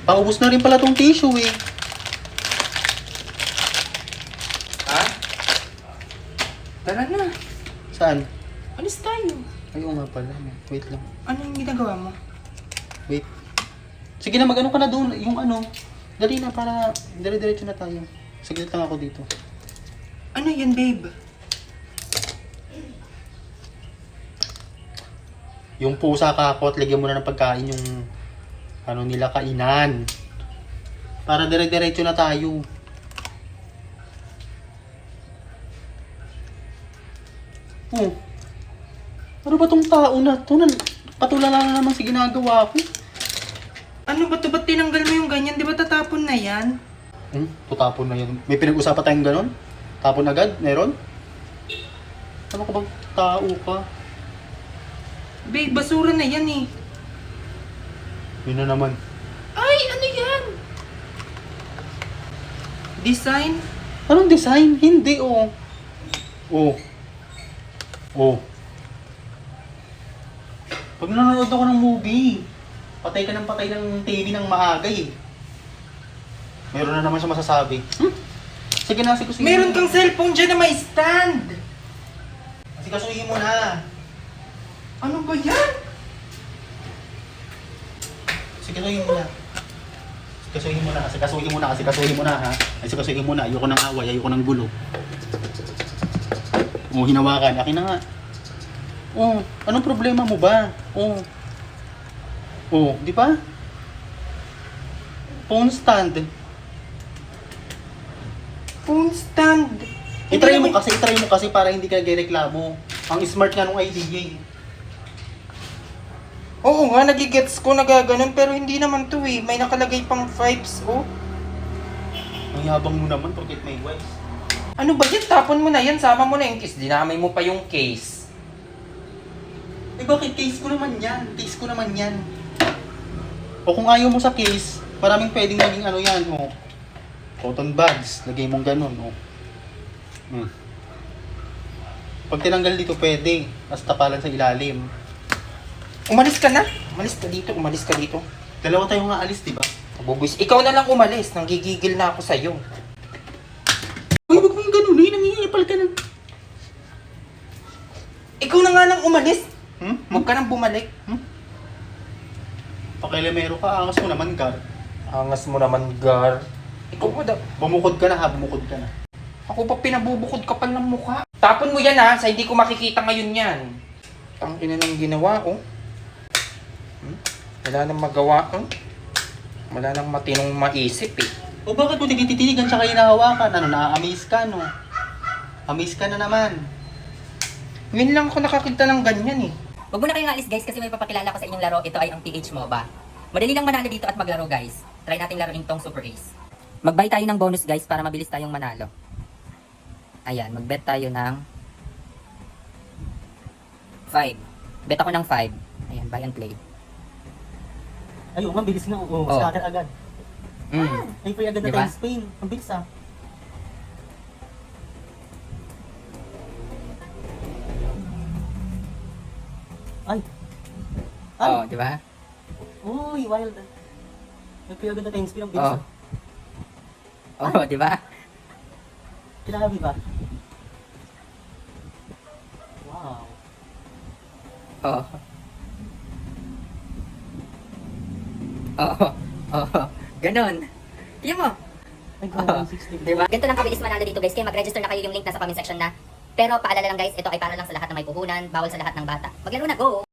Paubos na rin pala tong tissue eh. Ha? Tara na. Saan? Alis tayo. Ay, oo nga pala. Wait lang. Ano yung ginagawa mo? Wait. Sige na, mag-ano ka na doon. Yung ano. Dali na para dire-diretso na tayo. Saglit lang ako dito. Ano yan, babe? Yung pusa kakot, lagyan mo na ng pagkain yung ano nila kainan. Para dire-diretso na tayo. Oh. Ano ba tong tao na to? Patulala na naman si ginagawa ko. Ano ba to? Ba't tinanggal mo yung ganyan? Di ba tatapon na yan? Tutapon na yan. May pinag-usapan tayong ganon? Tapon agad? Meron? Ano ka bang tao ka? Babe, basura na yan eh. Yun na naman. Ay, ano yan? Design? Anong design? Hindi, oh. Oh. Oh. Pag nanonood ako ng movie, patay ka ng TV ng maaga eh. Meron na naman siya masasabi. Sige na, sikasuhin Meron kang cellphone dyan na may stand. Sikasuhin mo na. Ano ba yan? Sikasuhin mo na. Sikasuhin mo na. Sikasuhin mo na. Sikasuhin mo na ha. Ay, sikasuhin mo na. Ayoko ng away. Ayoko ng gulo. Oh, hinawakan. Akin na nga. Oh, anong problema mo ba? Oh. Oh, di ba? Phone stand. Phone stand. Itry mo kasi para hindi ka nagreklamo. Ang smart nga nung idea eh. Oo nga, nagigets ko nagaganon pero hindi naman to eh. May nakalagay pang vibes, oh. Ang yabang mo naman, forget my wife. Ano ba yan? Tapon mo na yan, sama mo na yung case. Dinamay mo pa yung case. Eh bakit? Case ko naman yan. Case ko naman yan. O kung ayaw mo sa case, maraming pwedeng maging ano yan, oh. Cotton buds, lagay mong ganun, oh. Pag tinanggal dito, pwede. Mas tapalan sa ilalim. Umalis ka na. Umalis ka dito. Dalawa tayong aalis, di ba? Bubis. Ikaw na lang umalis. Nanggigigil na ako sa'yo. Uy, wag mong ganun eh. Nangyayapal ka na. Ikaw na nga lang umalis. Huwag ka nang bumalik. Pakilamero ka, angas mo naman, Gar. Angas mo naman, Gar. Ikaw ba daw? Bumukod ka na ha, bumukod ka na. Ako pa pinabubukod kapal ng mukha. Tapon mo yan ha, sa hindi ko makikita ngayon yan. Ang ina ng ginawa, oh. Wala nang magawa, oh. Wala nang matinong maisip, eh. O bakit mo tinititigan tsaka hinahawakan? Ano, na-amaze ka, no? Amaze ka na naman. Ngayon lang ako nakakita ng ganyan, eh. Huwag mo na kayong alis guys kasi may papakilala ko sa inyong laro. Ito ay ang PH MOBA. Madali lang manalo dito at maglaro guys. Try natin laruin tong Super Ace. Mag-buy tayo ng bonus guys para mabilis tayong manalo. Ayan, mag-bet tayo ng 5. Bet ako ng 5. Ayan, buy and play. Ay, ang bilis nga. Oo, Oh. scatter agad. Ay, free agad na Diba? tayo Spain. Ang bilis ah. Ay. Ay. Oh, di ba? Uy, wild. May free agad na tayo Spain. Ang bilis Oh. ah. Oh, di ba? Kinahabi ba? Wow. Oh. Oh. Oh. Ganon. Tingnan mo. Ay, Oh. 160. Diba? Ganito lang kabilis manalo dito guys. Kaya mag-register na kayo, yung link nasa comment section na. Pero paalala lang guys, ito ay para lang sa lahat ng may puhunan, bawal sa lahat ng bata. Maglaro na, go!